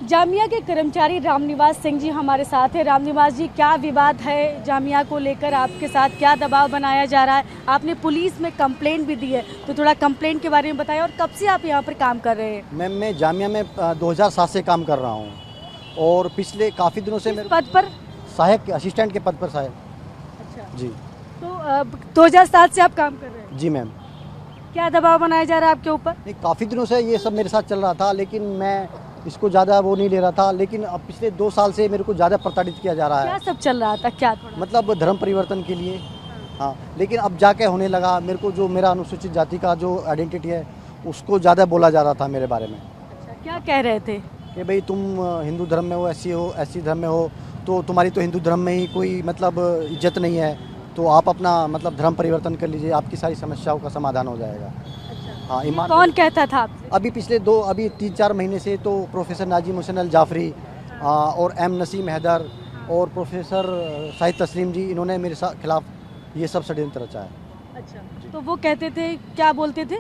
जामिया के कर्मचारी रामनिवास सिंह जी हमारे साथ हैं। रामनिवास जी, क्या विवाद है जामिया को लेकर? आपके साथ क्या दबाव बनाया जा रहा है? आपने पुलिस में कंप्लेंट भी दी है, तो थोड़ा कंप्लेंट के बारे में बताएं। और कब से आप यहाँ पर काम कर रहे हैं? मैम, मैं जामिया में 2007 से काम कर रहा हूँ और पिछले काफ़ी दिनों से मेरे पद पर? सहायक के असिस्टेंट के पद पर सहायक। अच्छा जी। तो 2007 से आप काम कर रहे हैं? जी मैम। क्या दबाव बनाया जा रहा है आपके ऊपर? नहीं, काफ़ी दिनों से ये सब मेरे साथ चल रहा था, लेकिन मैं इसको ज़्यादा वो नहीं ले रहा था। लेकिन अब पिछले 2 साल से मेरे को ज़्यादा प्रताड़ित किया जा रहा क्या है। सब चल रहा था? क्या थोड़ा मतलब धर्म परिवर्तन के लिए। हाँ, लेकिन अब जाके होने लगा। मेरे को जो मेरा अनुसूचित जाति का जो आइडेंटिटी है उसको ज़्यादा बोला जा रहा था मेरे बारे में। अच्छा, क्या कह रहे थे? कि भाई तुम हिंदू धर्म में हो, ऐसी धर्म में हो, तो तुम्हारी तो हिंदू धर्म में ही कोई मतलब इज्जत नहीं है, तो आप अपना मतलब धर्म परिवर्तन कर लीजिए, आपकी सारी समस्याओं का समाधान हो जाएगा। हाँ, ईमान। कौन कहता था आपसे? अभी 3-4 महीने से तो प्रोफेसर नाजिम हुसैन अल जाफरी और एम नसीम हैदर और प्रोफेसर शाहिद तस्लीम जी, इन्होंने मेरे खिलाफ ये सब षड्यंत्र रचा है। अच्छा, तो वो कहते थे, क्या बोलते थे?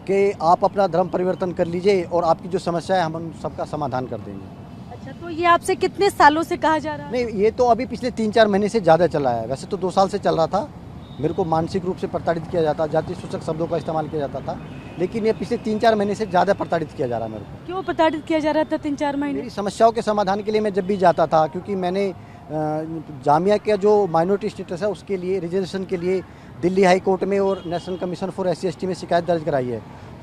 कि आप अपना धर्म परिवर्तन कर लीजिए और आपकी जो समस्या है हम उन सबका समाधान कर देंगे। अच्छा, तो ये आपसे कितने सालों से कहा जा रहा है? नहीं, ये तो अभी पिछले 3-4 महीने से ज़्यादा चला है। वैसे तो 2 साल से चल रहा था। मेरे को मानसिक रूप से प्रताड़ित किया जाता, जाति सूचक शब्दों का इस्तेमाल किया जाता था, लेकिन ये पिछले 3-4 महीने से ज़्यादा प्रताड़ित किया जा रहा है मेरे को। क्यों प्रताड़ित किया जा रहा था 3-4 महीने? मेरी समस्याओं के समाधान के लिए मैं जब भी जाता था, क्योंकि मैंने जामिया का जो माइनॉरिटी स्टेटस है उसके लिए रिजर्वेशन के लिए दिल्ली हाई कोर्ट में और नेशनल कमीशन फॉर SC/ST में शिकायत दर्ज कराई है।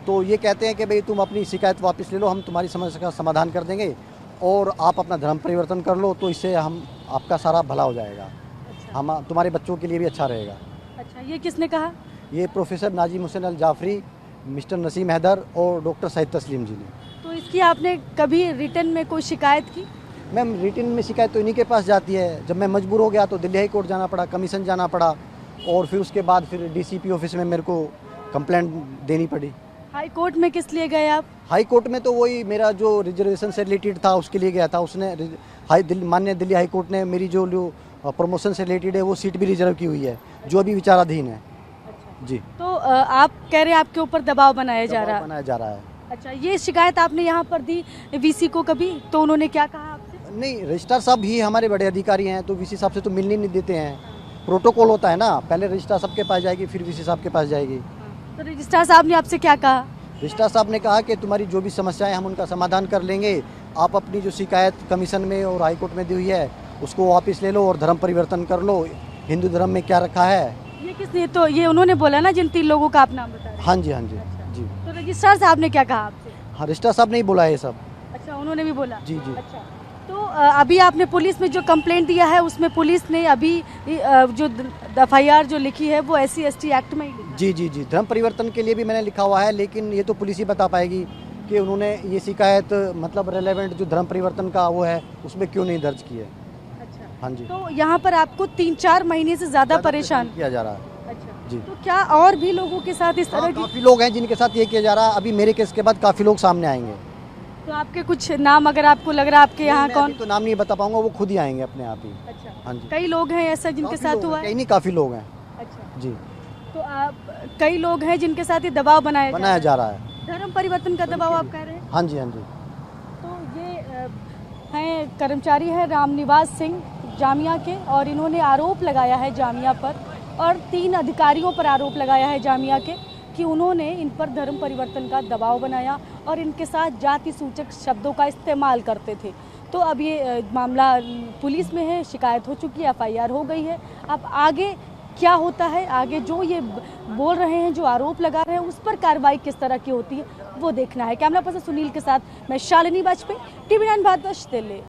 तो ये कहते हैं कि भाई तुम अपनी शिकायत वापस ले लो, हम तुम्हारी समस्या का समाधान कर देंगे और आप अपना धर्म परिवर्तन कर लो, तो इससे हम आपका सारा भला हो जाएगा। अच्छा। हम तुम्हारे बच्चों के लिए भी अच्छा रहेगा। अच्छा, ये किसने कहा? ये प्रोफेसर नाजिम हुसैन अल जाफरी, मिस्टर नसीम हैदर और डॉक्टर शाहिद तस्लीम जी ने। तो इसकी आपने कभी रिटर्न में कोई शिकायत की? मैम, रिटर्न में शिकायत तो इन्हीं के पास जाती है। जब मैं मजबूर हो गया तो दिल्ली हाई कोर्ट जाना पड़ा, कमीशन जाना पड़ा और फिर उसके बाद फिर DCP ऑफिस में मेरे को कंप्लेंट देनी पड़ी। हाई कोर्ट में किस लिए गए आप? हाई कोर्ट में तो वही मेरा जो रिजर्वेशन से रिलेटेड था उसके लिए गया था। उसने माननीय दिल्ली हाई कोर्ट ने मेरी जो प्रमोशन से रिलेटेड है वो सीट भी रिजर्व की हुई है, जो अभी विचाराधीन है। जी। तो आप कह रहे हैं आपके ऊपर दबाव बनाया जा रहा है। अच्छा, ये शिकायत आपने यहाँ पर दी VC को कभी? तो उन्होंने क्या कहा आपसे? नहीं, रजिस्ट्रार साहब ही हमारे बड़े अधिकारी हैं, तो VC साहब से तो मिलने नहीं देते हैं। प्रोटोकॉल होता है ना, पहले रजिस्ट्रार साहब के पास जाएगी फिर VC साहब के पास जाएगी। तो रजिस्ट्रार साहब ने आपसे क्या कहा? रजिस्ट्रार साहब ने कहा कि तुम्हारी जो भी समस्याएं हम उनका समाधान कर लेंगे, आप अपनी जो शिकायत कमीशन में और हाई कोर्ट में दी हुई है उसको वापस ले लो और धर्म परिवर्तन कर लो। हिंदू धर्म में क्या रखा है। ये किसने? तो ये उन्होंने बोला ना, जिन 3 लोगों का आप नाम बता रहे हैं। हाँ जी, हाँ जी। जी। तो रजिस्ट्रार साहब ने क्या कहा आपसे? हाँ, रजिस्ट्रार साहब ने ही बोला ये सब। अच्छा, उन्होंने भी बोला? जी जी। अच्छा, तो अभी आपने पुलिस में जो कंप्लेंट दिया है उसमें पुलिस ने अभी जो FIR जो लिखी है वो SC/ST एक्ट में ही लिखी है? जी जी जी, धर्म परिवर्तन के लिए भी मैंने लिखा हुआ है, लेकिन ये तो पुलिस ही बता पाएगी कि उन्होंने ये शिकायत मतलब रेलेवेंट जो धर्म परिवर्तन का वो है उसमें क्यों नहीं दर्ज की है। अच्छा। हाँ जी। तो यहाँ पर आपको 3-4 महीने से ज़्यादा परेशान किया जा रहा है। अच्छा जी। तो क्या और भी लोगों के साथ इस तरह की? काफ़ी लोग हैं जिनके साथ ये किया जा रहा है। अभी मेरे केस के बाद काफ़ी लोग सामने आएंगे। तो आपके कुछ नाम अगर आपको लग रहा है आपके यहाँ मैं कौन? अभी तो नाम नहीं बता पाऊंगा, वो खुद ही आएंगे अपने आप ही। अच्छा, हाँ जी। कई लोग हैं ऐसा जिनके साथ हुआ है? कई नहीं, काफ़ी लोग हैं। अच्छा, जी। तो आप कई लोग हैं जिनके साथ ये दबाव बनाया जा रहा है। धर्म परिवर्तन का दबाव आप कह रहे हैं? हाँ जी, हाँ जी। तो ये हैं कर्मचारी हैं रामनिवास सिंह जामिया के, और इन्होंने आरोप लगाया है जामिया पर और 3 अधिकारियों पर आरोप लगाया है जामिया के कि उन्होंने इन पर धर्म परिवर्तन का दबाव बनाया और इनके साथ जाति सूचक शब्दों का इस्तेमाल करते थे। तो अब ये मामला पुलिस में है, शिकायत हो चुकी है, FIR हो गई है। अब आगे क्या होता है, आगे जो ये बोल रहे हैं, जो आरोप लगा रहे हैं, उस पर कार्रवाई किस तरह की होती है वो देखना है। कैमरा पर्सन सुनील के साथ मैं शालिनी वाजपेयी, TV9 भारतवर्ष, दिल्ली।